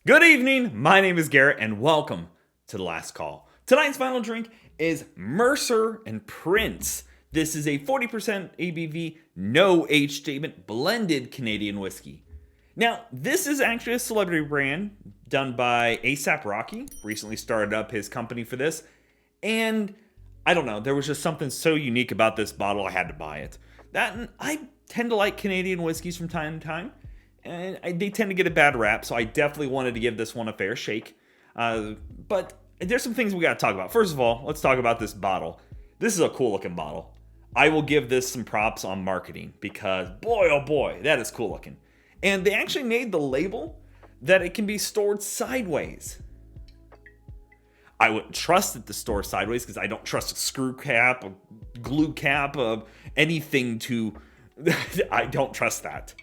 Good evening, my name is Garrett, and welcome to The Last Call. Tonight's final drink is Mercer and Prince. This is a 40% ABV, no age statement, blended Canadian whiskey. Now, this is actually a celebrity brand done by APRocky, recently started up his company for this, and I don't know, there was just something so unique about this bottle, I had to buy it. I tend to like Canadian whiskeys from time to time, and they tend to get a bad rap, so I definitely wanted to give this one a fair shake. But there's some things we got to talk about. First of all, let's talk about this bottle. This is a cool looking bottle. I will give this some props on marketing because boy, oh boy, that is cool looking. And they actually made the label that it can be stored sideways. I wouldn't trust it to store sideways because I don't trust a screw cap, a glue cap, anything to... I don't trust that.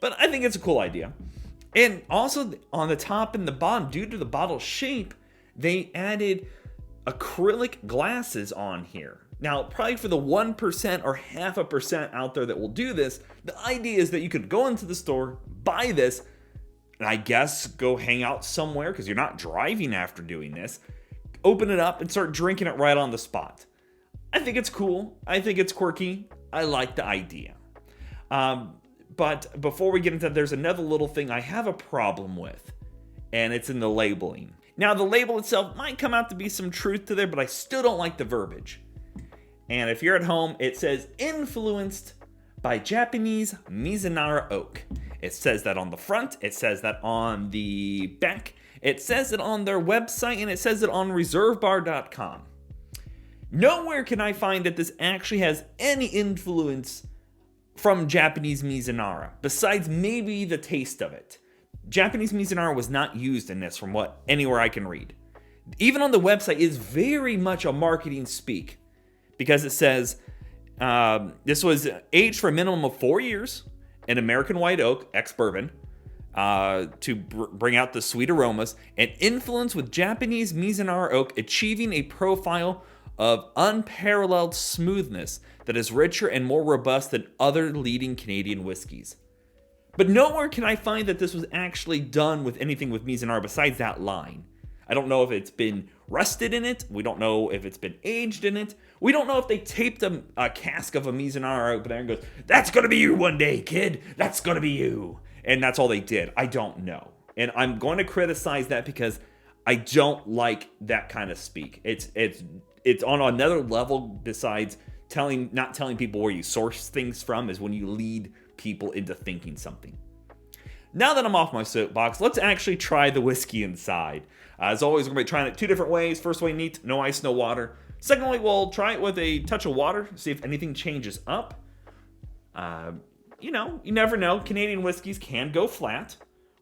But I think it's a cool idea. And also on the top and the bottom, due to the bottle shape, they added acrylic glasses on here. Now, probably for the 1% or 0.5% out there that will do this, the idea is that you could go into the store, buy this, and I guess go hang out somewhere because you're not driving after doing this, open it up and start drinking it right on the spot. I think it's cool. I think it's quirky. I like the idea. But before we get into that, there's another little thing I have a problem with, and it's in the labeling. Now, the label itself might come out to be some truth to there, but I still don't like the verbiage. And if you're at home, it says influenced by Japanese Mizunara oak. It says that on the front, it says that on the back, it says it on their website, and it says it on reservebar.com. Nowhere can I find that this actually has any influence from Japanese Mizunara, besides maybe the taste of it. Japanese Mizunara was not used in this from anywhere I can read. Even on the website is very much a marketing speak because it says this was aged for a minimum of 4 years in American white oak, ex-bourbon, to bring out the sweet aromas, and influence with Japanese Mizunara oak, achieving a profile of unparalleled smoothness that is richer and more robust than other leading Canadian whiskeys. But nowhere can I find that this was actually done with anything with Mizunara besides that line. I don't know if it's been rested in it. We don't know if it's been aged in it. We don't know if they taped a cask of a Mizunara over there and goes, "That's going to be you one day, kid. That's going to be you." And that's all they did. I don't know. And I'm going to criticize that because I don't like that kind of speak. It's on another level besides not telling people where you source things from is when you lead people into thinking something. Now that I'm off my soapbox, let's actually try the whiskey inside. As always, we're going to be trying it 2 different ways. First way, neat, no ice, no water. Second way, we'll try it with a touch of water, see if anything changes up. You never know. Canadian whiskeys can go flat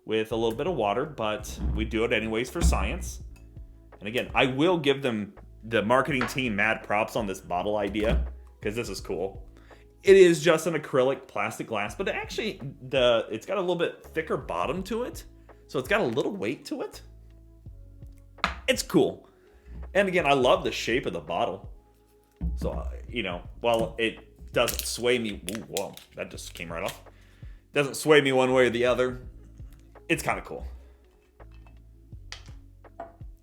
with a little bit of water, but we do it anyways for science. And again, I will give them, the marketing team, mad props on this bottle idea because this is cool. It is just an acrylic plastic glass, but it's got a little bit thicker bottom to it, so it's got a little weight to it. It's cool. And again, I love the shape of the bottle. So, while it doesn't sway me, whoa, that just came right off. Doesn't sway me one way or the other. It's kind of cool.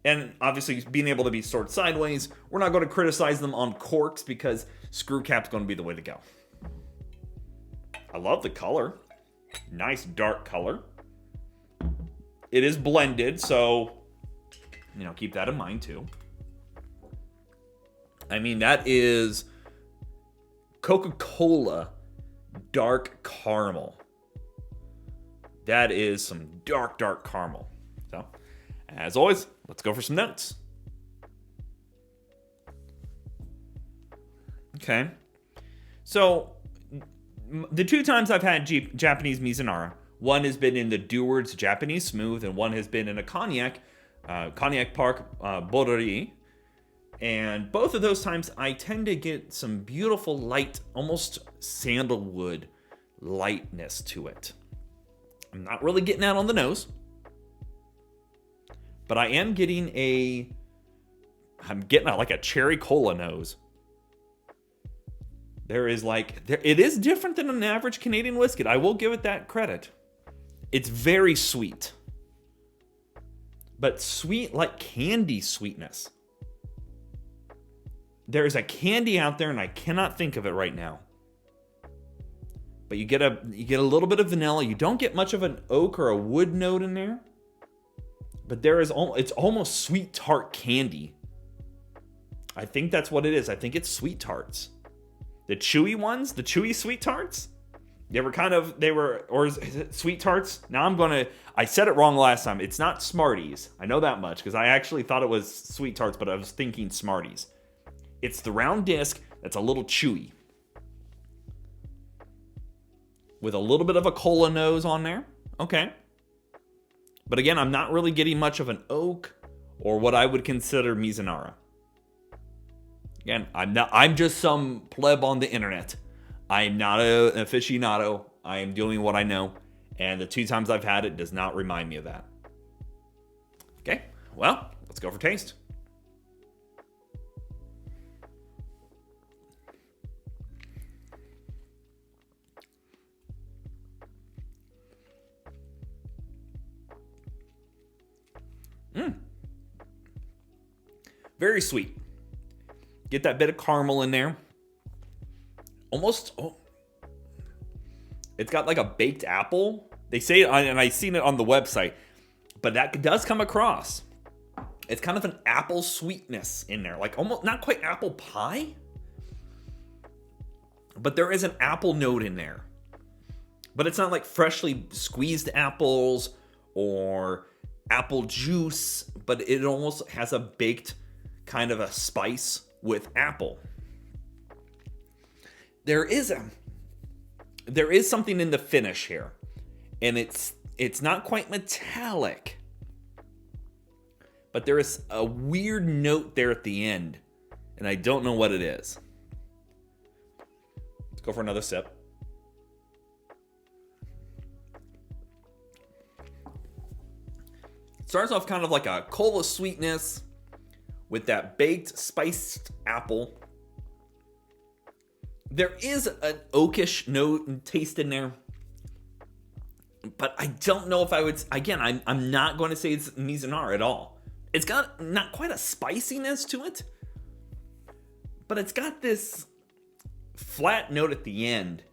And obviously, being able to be stored sideways, we're not going to criticize them on corks because screw cap's going to be the way to go. I love the color. Nice dark color. It is blended, so, keep that in mind too. I mean, that is Coca-Cola dark caramel. That is some dark caramel. So, as always, let's go for some notes. Okay. So, the 2 times I've had Japanese Mizunara, one has been in the Deward's Japanese Smooth, and one has been in a Cognac Park Borderie. And both of those times, I tend to get some beautiful light, almost sandalwood lightness to it. I'm not really getting that on the nose, but I am getting I'm getting like a cherry cola nose. It is different than an average Canadian whiskey. I will give it that credit. It's very sweet. but sweet like candy sweetness. There's a candy out there, and I cannot think of it right now. But you get a little bit of vanilla. You don't get much of an oak or a wood note in there. But it's almost sweet tart candy. I think that's what it is. I think it's sweet tarts. The chewy ones, the chewy sweet tarts, or is it sweet tarts? Now I said it wrong last time. It's not Smarties. I know that much because I actually thought it was sweet tarts, but I was thinking Smarties. It's the round disc that's a little chewy, with a little bit of a cola nose on there. Okay. But again, I'm not really getting much of an oak or what I would consider Mizunara. Again, I'm just some pleb on the internet. I am not an aficionado. I am doing what I know. And the 2 times I've had it does not remind me of that. Okay, well, let's go for taste. Very sweet. Get that bit of caramel in there. It's got like a baked apple. They say, and I've seen it on the website, but that does come across. It's kind of an apple sweetness in there, like almost not quite apple pie, but there is an apple note in there. But it's not like freshly squeezed apples or apple juice, but it almost has a baked kind of a spice with apple. There is something in the finish here, and it's not quite metallic, but there is a weird note there at the end, and I don't know what it is. Let's go for another sip. It starts off kind of like a cola sweetness with that baked spiced apple. There is an oakish note and taste in there, but I don't know if I would. Again, I'm not going to say it's Mizunara at all. It's got not quite a spiciness to it, but it's got this flat note at the end,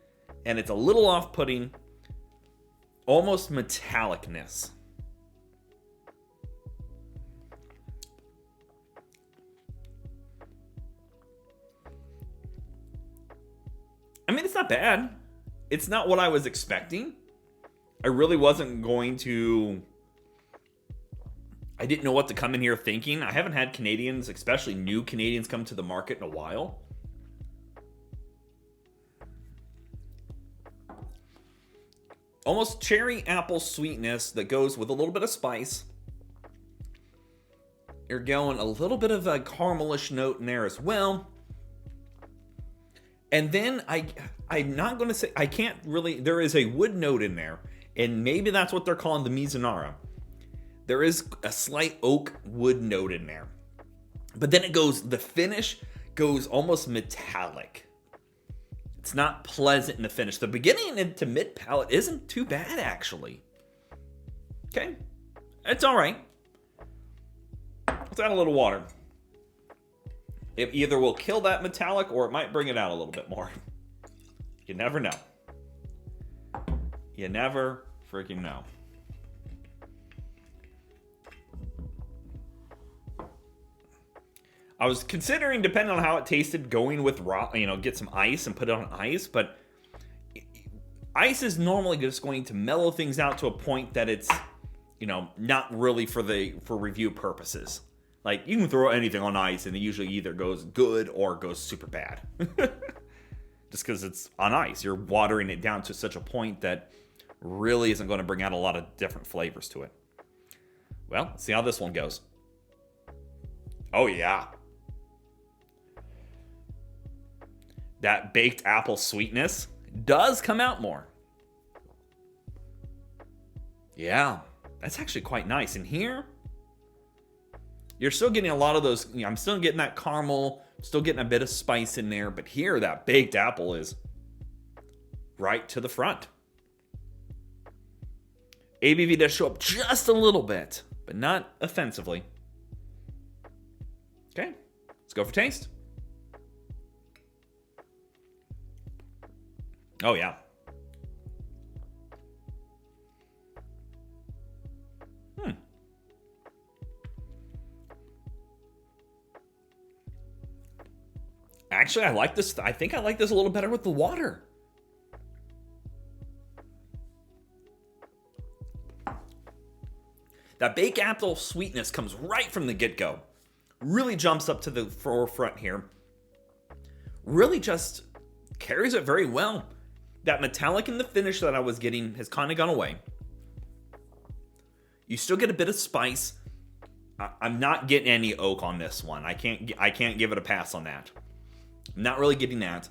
and it's a little off-putting, almost metallicness. I mean, it's not bad. It's not what I was expecting. I really wasn't going to... I didn't know what to come in here thinking. I haven't had Canadians, especially new Canadians, come to the market in a while. Almost cherry apple sweetness that goes with a little bit of spice. You're going a little bit of a caramelish note in there as well. And then I'm not going to say, I can't really, there is a wood note in there, and maybe that's what they're calling the Mizunara. There is a slight oak wood note in there. But then the finish goes almost metallic. It's not pleasant in the finish. The beginning into mid palate isn't too bad, actually. Okay, it's all right. Let's add a little water. It either will kill that metallic or it might bring it out a little bit more. You never know. You never freaking know. I was considering, depending on how it tasted, going with raw, get some ice and put it on ice, but ice is normally just going to mellow things out to a point that it's, not really for review purposes. Like, you can throw anything on ice and it usually either goes good or goes super bad. Just because it's on ice. You're watering it down to such a point that really isn't going to bring out a lot of different flavors to it. Well, let's see how this one goes. Oh, yeah. That baked apple sweetness does come out more. Yeah, that's actually quite nice. And here, you're still getting a lot of those. I'm still getting that caramel, still getting a bit of spice in there. But here, that baked apple is right to the front. ABV does show up just a little bit. but not offensively. Okay, let's go for taste. Oh, yeah. Actually, I like this. I think I like this a little better with the water. That baked apple sweetness comes right from the get-go. Really jumps up to the forefront here. Really just carries it very well. That metallic in the finish that I was getting has kind of gone away. You still get a bit of spice. I'm not getting any oak on this one. I can't give it a pass on that. I'm not really getting that,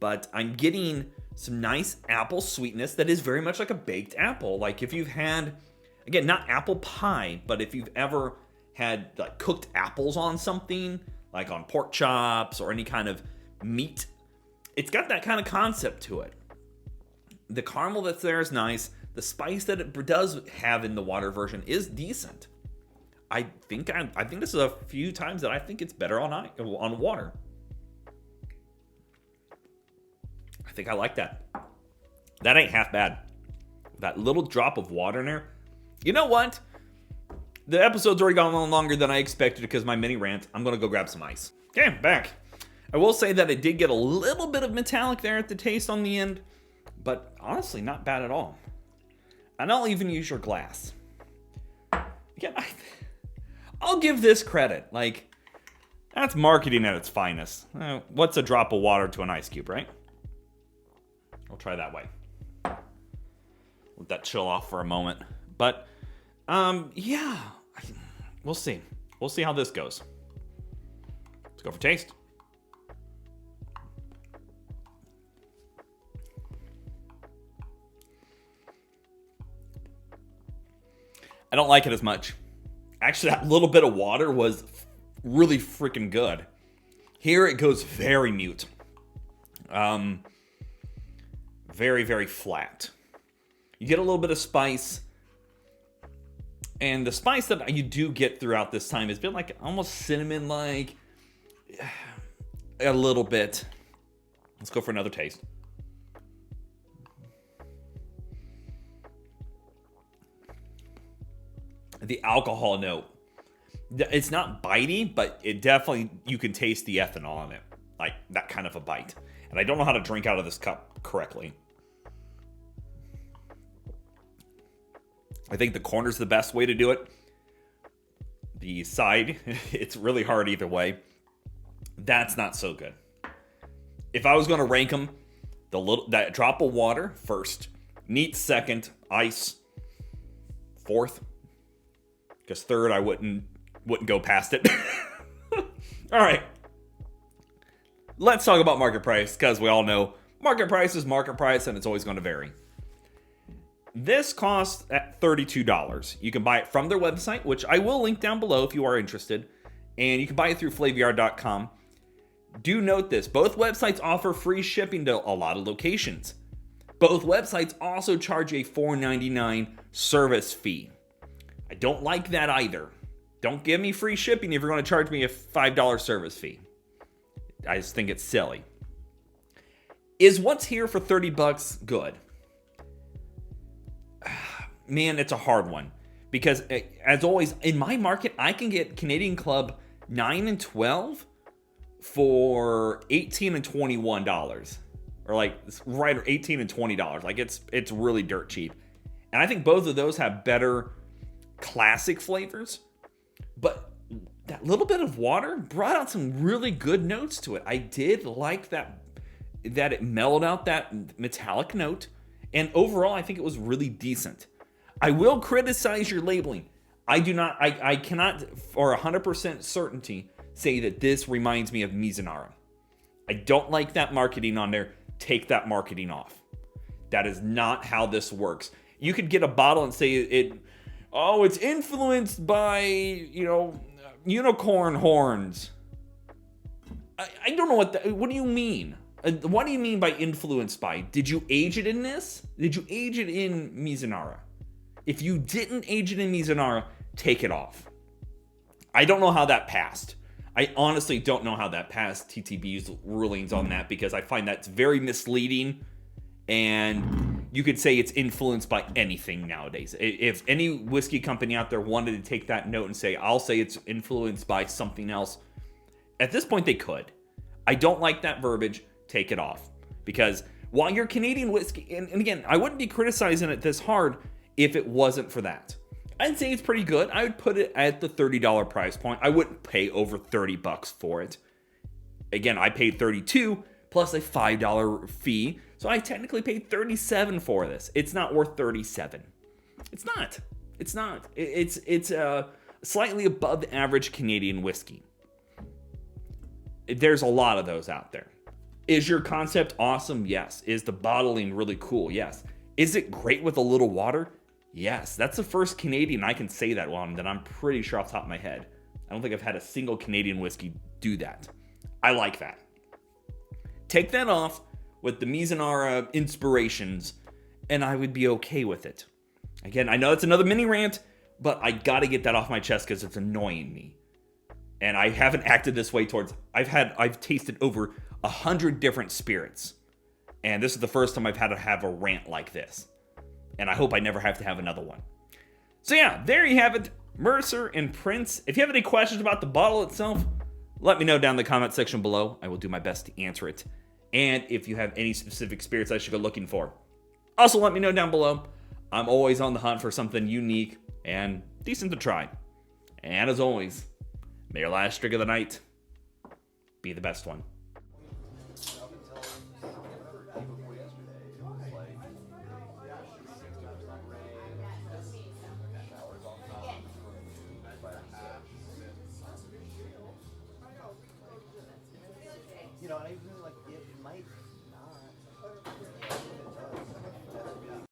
but I'm getting some nice apple sweetness that is very much like a baked apple. Like if you've had, again, not apple pie, but if you've ever had like cooked apples on something, like on pork chops or any kind of meat, it's got that kind of concept to it. The caramel that's there is nice. The spice that it does have in the water version is decent. I think this is a few times that I think it's better on water. I think I like that. That ain't half bad. That little drop of water in there. You know what? The episode's already gone on longer than I expected because of my mini rant. I'm going to go grab some ice. Okay, I'm back. I will say that it did get a little bit of metallic there at the taste on the end, but honestly, not bad at all. And I'll even use your glass. Again, I'll give this credit. Like, that's marketing at its finest. What's a drop of water to an ice cube, right? I'll try that way. Let that chill off for a moment. But, yeah. We'll see. We'll see how this goes. Let's go for taste. I don't like it as much. Actually, that little bit of water was really freaking good. Here it goes very mute. Very, very flat. You get a little bit of spice. And the spice that you do get throughout this time has been like almost cinnamon-like. A little bit. Let's go for another taste. The alcohol note. It's not bitey, but it definitely, you can taste the ethanol in it. Like that kind of a bite. And I don't know how to drink out of this cup correctly. I think the corner's the best way to do it. The side, it's really hard either way. That's not so good. If I was going to rank them, that drop of water first, neat second, ice fourth. Because third, I wouldn't go past it. All right. Let's talk about market price, because we all know market price is market price, and it's always going to vary. This costs at $32. You can buy it from their website, which I will link down below if you are interested. And you can buy it through flavyard.com. Do note this. Both websites offer free shipping to a lot of locations. Both websites also charge a $4.99 service fee. I don't like that either. Don't give me free shipping if you're going to charge me a $5 service fee. I just think it's silly. Is what's here for $30 good? Man, it's a hard one. Because, as always, in my market, I can get Canadian Club 9 and 12 for $18 and $21. Or like, right, $18 and $20. Like, it's really dirt cheap. And I think both of those have better classic flavors. But that little bit of water brought out some really good notes to it. I did like that it mellowed out that metallic note. And overall, I think it was really decent. I will criticize your labeling. I cannot, for 100% certainty, say that this reminds me of Mizunara. I don't like that marketing on there. Take that marketing off. That is not how this works. You could get a bottle and say it's influenced by, unicorn horns. I don't know what do you mean? What do you mean by influenced by? Did you age it in this? Did you age it in Mizunara? If you didn't age it in Mizunara, take it off. I don't know how that passed. I honestly don't know how that passed TTB's rulings on that, because I find that's very misleading, and you could say it's influenced by anything nowadays. If any whiskey company out there wanted to take that note and say, I'll say it's influenced by something else, at this point they could. I don't like that verbiage. Take it off. Because while you're Canadian whiskey, and again, I wouldn't be criticizing it this hard if it wasn't for that. I'd say it's pretty good. I would put it at the $30 price point. I wouldn't pay over $30 for it. Again, I paid $32 plus a $5 fee. So I technically paid $37 for this. It's not worth $37. It's not. It's not. It's slightly above average Canadian whiskey. There's a lot of those out there. Is your concept awesome? Yes. Is the bottling really cool? Yes. Is it great with a little water? Yes. That's the first Canadian I can say that one that I'm pretty sure off the top of my head. I don't think I've had a single Canadian whiskey do that. I like that. Take that off with the Mizunara inspirations, and I would be okay with it. Again, I know it's another mini rant, but I gotta get that off my chest because it's annoying me. And I haven't acted this way towards... I've tasted over 100 different spirits. And this is the first time I've had to have a rant like this. And I hope I never have to have another one. So yeah, there you have it. Mercer and Prince. If you have any questions about the bottle itself, let me know down in the comment section below. I will do my best to answer it. And if you have any specific spirits I should go looking for, also let me know down below. I'm always on the hunt for something unique and decent to try. And as always, may your last drink of the night be the best one. You know, and I really like it might